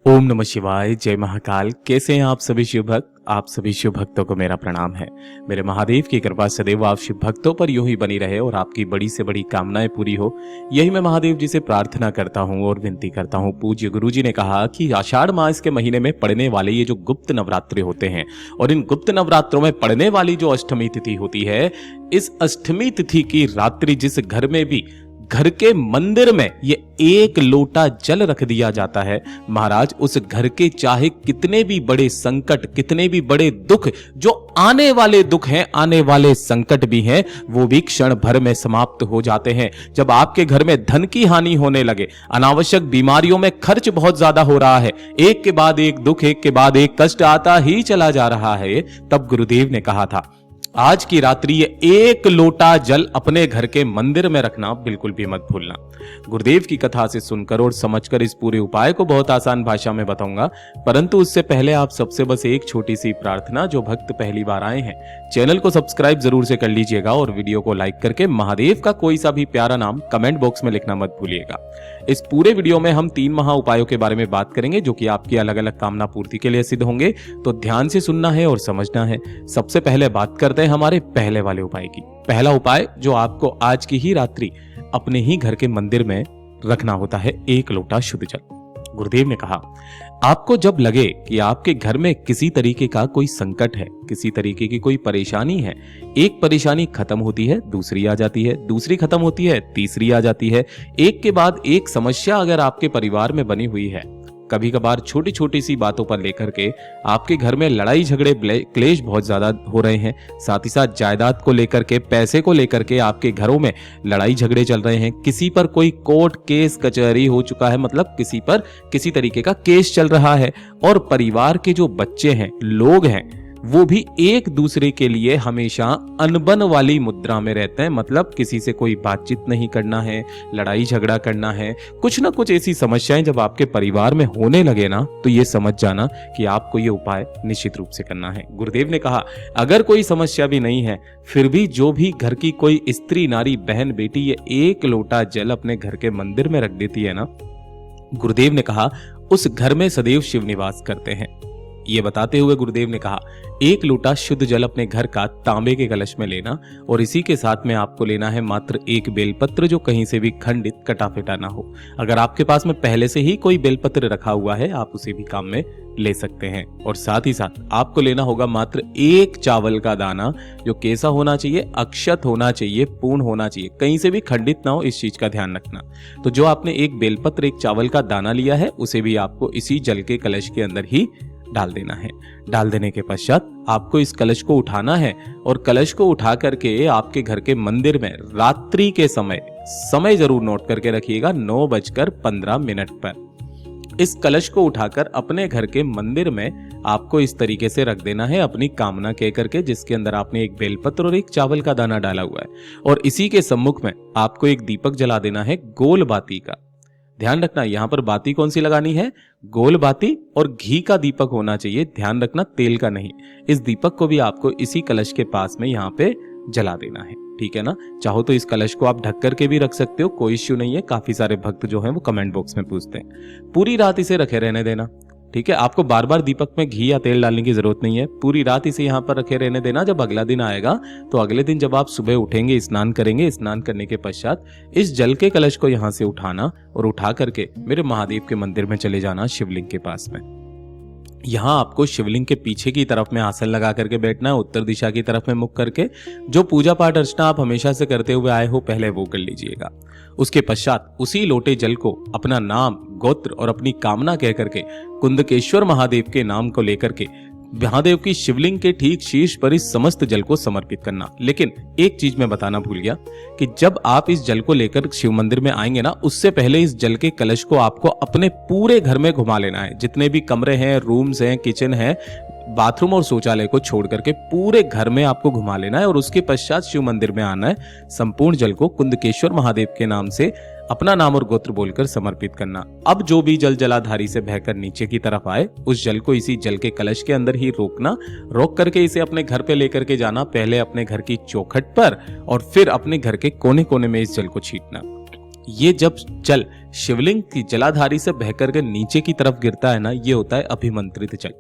ओम नमः शिवाय, जय महाकाल। कैसे हैं आप सभी शिव भक्त? आप सभी शिव भक्तों को मेरा प्रणाम है। मेरे महादेव की कृपा सदैव आप शिव भक्तों पर यूं ही बनी रहे और आपकी बड़ी से बड़ी कामनाएं पूरी हो, यही मैं महादेव जी से प्रार्थना करता हूं और विनती करता हूं। पूज्य गुरु जी ने कहा कि आषाढ़ मास के महीने में पड़ने वाले ये जो गुप्त नवरात्रि होते हैं और इन गुप्त नवरात्रों में पड़ने वाली जो अष्टमी तिथि होती है, इस अष्टमी तिथि की रात्रि जिस घर में भी घर के मंदिर में ये एक लोटा जल रख दिया जाता है, महाराज उस घर के चाहे कितने भी बड़े संकट, कितने भी बड़े दुख, जो आने वाले दुख हैं, आने वाले संकट भी हैं, वो भी क्षण भर में समाप्त हो जाते हैं। जब आपके घर में धन की हानि होने लगे, अनावश्यक बीमारियों में खर्च बहुत ज्यादा हो रहा है, एक के बाद एक दुख, एक के बाद एक कष्ट आता ही चला जा रहा है, तब गुरुदेव ने कहा था आज की रात्रि ये एक लोटा जल अपने घर के मंदिर में रखना बिल्कुल भी मत भूलना। गुरुदेव की कथा से सुनकर और समझकर इस पूरे उपाय को बहुत आसान भाषा में बताऊंगा, परंतु उससे पहले आप सबसे बस एक छोटी सी प्रार्थना। जो भक्त पहली बार आए हैं, चैनल को सब्सक्राइब जरूर से कर लीजिएगा और वीडियो को लाइक करके महादेव का कोई सा भी प्यारा नाम कमेंट बॉक्स में लिखना मत भूलिएगा। इस पूरे वीडियो में हम 3 महा उपायों के बारे में बात करेंगे, जो कि आपकी अलग अलग कामना पूर्ति के लिए सिद्ध होंगे, तो ध्यान से सुनना है और समझना है। सबसे पहले बात करते हैं हमारे पहले वाले उपाय की। पहला उपाय जो आपको आज की ही रात्रि अपने ही घर के मंदिर में रखना होता है, एक लोटा शुद्ध जल। गुरुदेव ने कहा आपको जब लगे कि आपके घर में किसी तरीके का कोई संकट है, किसी तरीके की कोई परेशानी है, एक परेशानी खत्म होती है दूसरी आ जाती है, दूसरी खत्म होती है तीसरी आ जाती है, एक के बाद एक समस्या अगर आपके परिवार में बनी हुई है, कभी कभार छोटी छोटी सी बातों पर लेकर के आपके घर में लड़ाई झगड़े क्लेश बहुत ज्यादा हो रहे हैं, साथ ही साथ जायदाद को लेकर के, पैसे को लेकर के आपके घरों में लड़ाई झगड़े चल रहे हैं, किसी पर कोई कोर्ट केस कचहरी हो चुका है, मतलब किसी पर किसी तरीके का केस चल रहा है, और परिवार के जो बच्चे हैं, लोग हैं, वो भी एक दूसरे के लिए हमेशा अनबन वाली मुद्रा में रहते हैं, मतलब किसी से कोई बातचीत नहीं करना है, लड़ाई झगड़ा करना है, कुछ ना कुछ ऐसी समस्याएं जब आपके परिवार में होने लगे ना, तो ये समझ जाना कि आपको ये उपाय निश्चित रूप से करना है। गुरुदेव ने कहा अगर कोई समस्या भी नहीं है, फिर भी जो भी घर की कोई स्त्री, नारी, बहन, बेटी ये एक लोटा जल अपने घर के मंदिर में रख देती है ना, गुरुदेव ने कहा उस घर में सदैव शिव निवास करते हैं। ये बताते हुए गुरुदेव ने कहा एक लोटा शुद्ध जल अपने घर का तांबे के कलश में लेना, और इसी के साथ में आपको लेना है मात्र एक बेलपत्र, जो कहीं से भी खंडित कटा फिटा ना हो। अगर आपके पास में पहले से ही कोई बेलपत्र रखा हुआ है, आप उसे भी काम में ले सकते हैं। और साथ ही साथ आपको लेना होगा मात्र एक चावल का दाना, जो कैसा होना चाहिए, अक्षत होना चाहिए, पूर्ण होना चाहिए, कहीं से भी खंडित ना हो, इस चीज का ध्यान रखना। तो जो आपने एक बेलपत्र, एक चावल का दाना लिया है, उसे भी आपको इसी जल के कलश के अंदर ही डाल देना है। डाल देने के पश्चात आपको इस कलश को उठाना है, और कलश को उठा करके आपके घर के मंदिर में रात्रि के समय जरूर नोट करके रखिएगा, 9:15 पर इस कलश को उठाकर अपने घर के मंदिर में आपको इस तरीके से रख देना है, अपनी कामना कह करके, जिसके अंदर आपने एक बेलपत्र और एक चावल का दाना डाला हुआ है। और इसी के सम्मुख में आपको एक दीपक जला देना है, गोल बाती का। ध्यान रखना यहां पर बाती कौन सी लगानी है, गोल बाती, और घी का दीपक होना चाहिए, ध्यान रखना तेल का नहीं। इस दीपक को भी आपको इसी कलश के पास में यहां पे जला देना है, ठीक है ना। चाहो तो इस कलश को आप ढक करके भी रख सकते हो, कोई इश्यू नहीं है। काफी सारे भक्त जो हैं वो कमेंट बॉक्स में पूछते हैं। पूरी रात इसे रखे रहने देना, ठीक है। आपको बार बार दीपक में घी या तेल डालने की जरूरत नहीं है, पूरी रात इसे यहाँ पर रखे रहने देना। जब अगला दिन आएगा, तो अगले दिन जब आप सुबह उठेंगे, स्नान करेंगे, स्नान करने के पश्चात इस जल के कलश को यहाँ से उठाना, और उठा करके मेरे महादेव के मंदिर में चले जाना, शिवलिंग के पास में। यहाँ आपको शिवलिंग के पीछे की तरफ में आसन लगा करके बैठना है, उत्तर दिशा की तरफ में मुख करके। जो पूजा पाठ अर्चना आप हमेशा से करते हुए आए हो, पहले वो कर लीजिएगा। उसके पश्चात उसी लोटे जल को अपना नाम, गोत्र और अपनी कामना कह करके कुंदकेश्वर महादेव के नाम को लेकर के महादेव की शिवलिंग के ठीक शीर्ष पर इस समस्त जल को समर्पित करना। लेकिन एक चीज मैं बताना भूल गया कि जब आप इस जल को लेकर शिव मंदिर में आएंगे ना, उससे पहले इस जल के कलश को आपको अपने पूरे घर में घुमा लेना है। जितने भी कमरे हैं, रूम्स हैं, किचन है, बाथरूम और शौचालय को छोड़ करके पूरे घर में आपको घुमा लेना है, और उसके पश्चात शिव मंदिर में आना है। संपूर्ण जल को कुंदकेश्वर महादेव के नाम से अपना नाम और गोत्र बोलकर समर्पित करना। अब जो भी जल जलाधारी से बहकर नीचे की तरफ आए, उस जल को इसी जल के कलश के अंदर ही रोकना, रोक करके इसे अपने घर पे लेकर के जाना, पहले अपने घर की चौखट पर और फिर अपने घर के कोने कोने में इस जल को छींटना। ये जब जल शिवलिंग की जलाधारी से बहकर के नीचे की तरफ गिरता है ना, ये होता है अभिमंत्रित जल।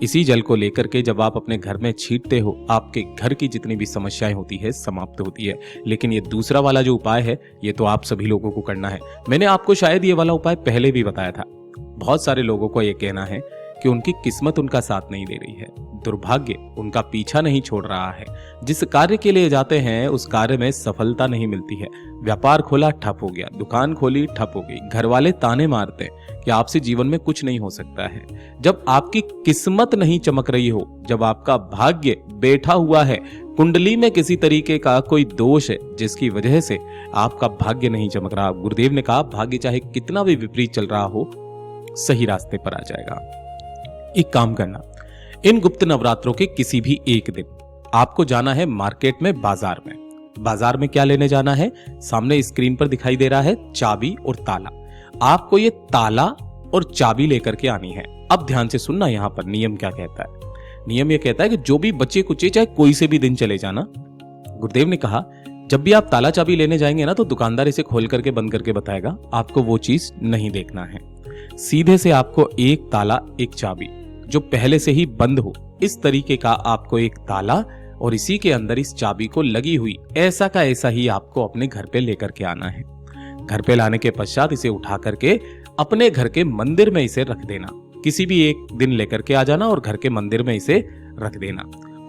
इसी जल को लेकर के जब आप अपने घर में छींटते हो, आपके घर की जितनी भी समस्याएं होती है समाप्त होती है। लेकिन ये दूसरा वाला जो उपाय है, ये तो आप सभी लोगों को करना है। मैंने आपको शायद ये वाला उपाय पहले भी बताया था। बहुत सारे लोगों को ये कहना है कि उनकी किस्मत उनका साथ नहीं दे रही है, दुर्भाग्य उनका पीछा नहीं छोड़ रहा है, जिस कार्य के लिए जाते हैं उस कार्य में सफलता नहीं मिलती है, व्यापार खोला ठप हो गया, दुकान खोली ठप हो गई, घर वाले ताने मारते हैं कि आपसे जीवन में कुछ नहीं हो सकता है। जब आपकी किस्मत नहीं चमक रही हो, जब आपका भाग्य बैठा हुआ है, कुंडली में किसी तरीके का कोई दोष है जिसकी वजह से आपका भाग्य नहीं चमक रहा, गुरुदेव ने कहा भाग्य चाहे कितना भी विपरीत चल रहा हो, सही रास्ते पर आ जाएगा। एक काम करना, इन गुप्त नवरात्रों के किसी भी एक दिन आपको जाना है मार्केट में, बाजार में। बाजार में क्या लेने जाना है? सामने स्क्रीन पर दिखाई दे रहा है चाबी और ताला। आपको ये ताला और चाबी लेकर के आनी है। अब ध्यान से सुनना, यहां पर नियम क्या कहता है। नियम ये कहता है कि जो भी बच्चे कुचे चाहे कोई से भी दिन चले जाना। गुरुदेव ने कहा जब भी आप ताला चाबी लेने जाएंगे ना, तो दुकानदार इसे खोल करके बंद करके बताएगा, आपको वो चीज नहीं देखना है। सीधे से आपको एक ताला एक चाबी जो पहले से ही बंद हो, इस तरीके का आपको एक ताला और इसी के अंदर इस चाबी को लगी हुई ऐसा का ऐसा ही आपको अपने घर पे लेकर के आना है। घर पे लाने के पश्चात इसे उठा करके अपने घर के मंदिर में इसे रख देना। किसी भी एक दिन लेकर के आ जाना और घर के मंदिर में इसे रख देना।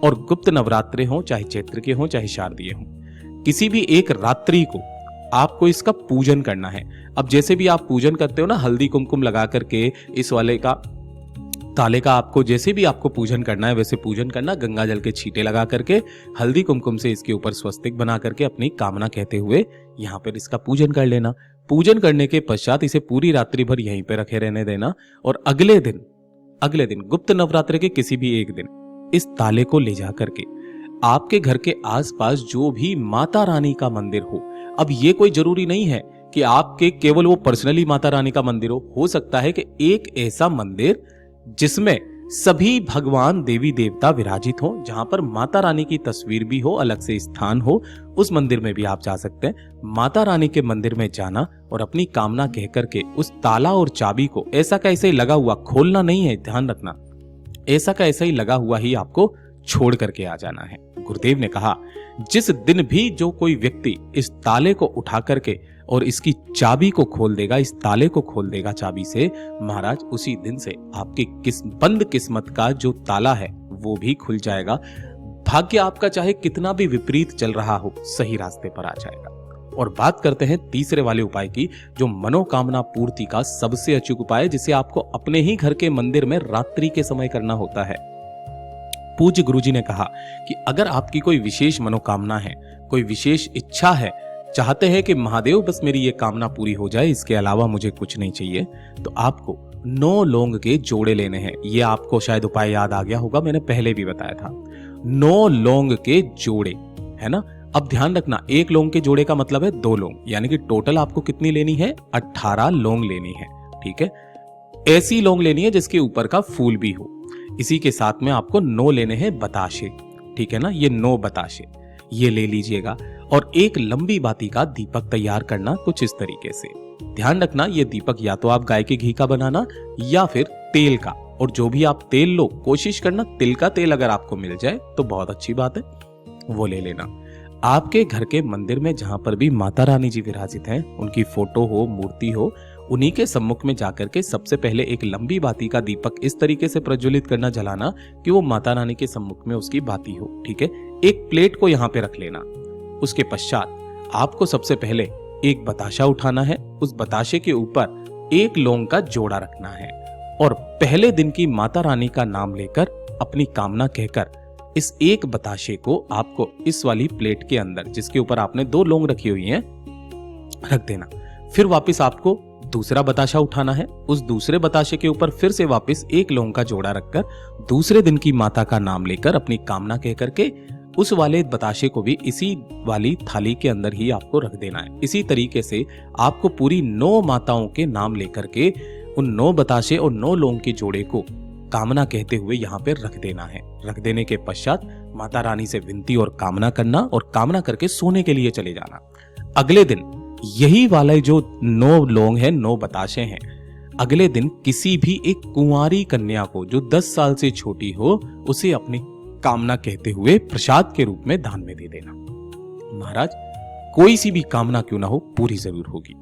और गुप्त नवरात्रे हो, चाहे चैत्र के हो, चाहे शारदीय हो, किसी भी एक रात्रि को आपको इसका पूजन करना है। अब जैसे भी आप पूजन करते हो ना, हल्दी कुमकुम लगा करके इस वाले का ताले का आपको जैसे भी आपको पूजन करना है वैसे पूजन करना। गंगा जल के छींटे लगा करके हल्दी कुमकुम से इसके ऊपर स्वस्तिक बना करके अपनी कामना कहते हुए यहाँ पर इसका पूजन कर लेना। पूजन करने के पश्चात इसे पूरी रात्रि भर यहीं पे रखे रहने देना। और अगले दिन गुप्त नवरात्रि के किसी भी एक दिन इस ताले को ले जा करके आपके घर के आसपास जो भी माता रानी का मंदिर हो, अब ये कोई जरूरी नहीं है कि आपके केवल वो पर्सनली माता रानी का मंदिर हो सकता है कि एक ऐसा मंदिर जिसमें सभी भगवान देवी देवता विराजित हो, जहां पर माता रानी की तस्वीर भी हो, अलग से स्थान हो, उस मंदिर में भी आप जा सकते हैं। माता रानी के मंदिर में जाना और अपनी कामना कह करके उस ताला और चाबी को ऐसा का ऐसा ही लगा हुआ, खोलना नहीं है, ध्यान रखना, ऐसा का ऐसा ही लगा हुआ ही आपको छोड़ करके आ जाना है। गुरुदेव ने कहा जिस दिन भी जो कोई व्यक्ति इस ताले को उठा करके और इसकी चाबी को खोल देगा, इस ताले को खोल देगा चाबी से, महाराज उसी दिन से आपकी बंद किस्मत का जो ताला है वो भी खुल जाएगा। भाग्य आपका चाहे कितना भी विपरीत चल रहा हो, सही रास्ते पर आ जाएगा। और बात करते हैं तीसरे वाले उपाय की, जो मनोकामना पूर्ति का सबसे अचूक उपाय है, जिसे आपको अपने ही घर के मंदिर में रात्रि के समय करना होता है। पूज्य गुरुजी ने कहा कि अगर आपकी कोई विशेष मनोकामना है, कोई विशेष इच्छा है, चाहते हैं कि महादेव बस मेरी ये कामना पूरी हो जाए, इसके अलावा मुझे कुछ नहीं चाहिए, तो आपको 9 लौंग के जोड़े लेने हैं। ये आपको शायद उपाय याद आ गया होगा, मैंने पहले भी बताया था। 9 लौंग के जोड़े, है ना। अब ध्यान रखना, एक लौंग के जोड़े का मतलब है 2 लौंग, यानी कि टोटल आपको कितनी लेनी है? 18 लौंग लेनी है। ठीक है, ऐसी लौंग लेनी है जिसके ऊपर का फूल भी हो। इसी के साथ में आपको 9 लेने हैं बताशे। ठीक है ना, ये 9 बताशे ये ले लीजिएगा। और एक लंबी बाती का दीपक तैयार करना कुछ इस तरीके से। ध्यान रखना, ये दीपक या तो आप गाय के घी का बनाना या फिर तेल का, और जो भी आप तेल लो कोशिश करना तिल का तेल अगर आपको मिल जाए तो बहुत अच्छी बात है, वो ले लेना। आपके घर के मंदिर में जहां पर भी माता रानी जी विराजित हैं, उनकी फोटो हो, मूर्ति हो, उन्हीं के सम्मुख में जाकर के सबसे पहले एक लंबी बाती का दीपक इस तरीके से प्रज्वलित करना, जलाना कि वो माता रानी के सम्मुख में उसकी बाती हो। ठीक है, एक प्लेट को यहाँ पे रख लेना। उसके पश्चात आपको सबसे पहले एक बताशा उठाना है, उस बताशे के ऊपर एक लौंग का जोड़ा रखना है और पहले दिन की माता रानी का नाम लेकर अपनी कामना कहकर इस एक बताशे को आपको इस वाली प्लेट के अंदर, जिसके ऊपर आपने 2 लौंग रखी हुई हैं, रख देना। फिर वापस आपको दूसरा बताशा उठाना है, उस दूसरे बताशे के ऊपर फिर से वापस एक लौंग का जोड़ा रखकर दूसरे दिन की माता का नाम लेकर अपनी कामना कह करके उस वाले बताशे को भी इसी वाली थाली के अंदर ही आपको रख देना है। इसी तरीके से आपको पूरी 9 माताओं के नाम लेकर के उन 9 बताशे और 9 लौंग के जोड़े को कामना कहते हुए यहाँ पे रख देना है। रख देने के पश्चात माता रानी से विनती और कामना करना और कामना करके सोने के लिए चले जाना। अगले दिन यही वाले जो 9 लौंग हैं, 9 बताशे हैं, अगले दिन किसी भी एक कुंवारी कन्या को जो 10 साल से छोटी हो, उसे अपनी कामना कहते हुए प्रसाद के रूप में दान में दे देना। महाराज, कोई सी भी कामना क्यों ना हो, पूरी जरूर होगी।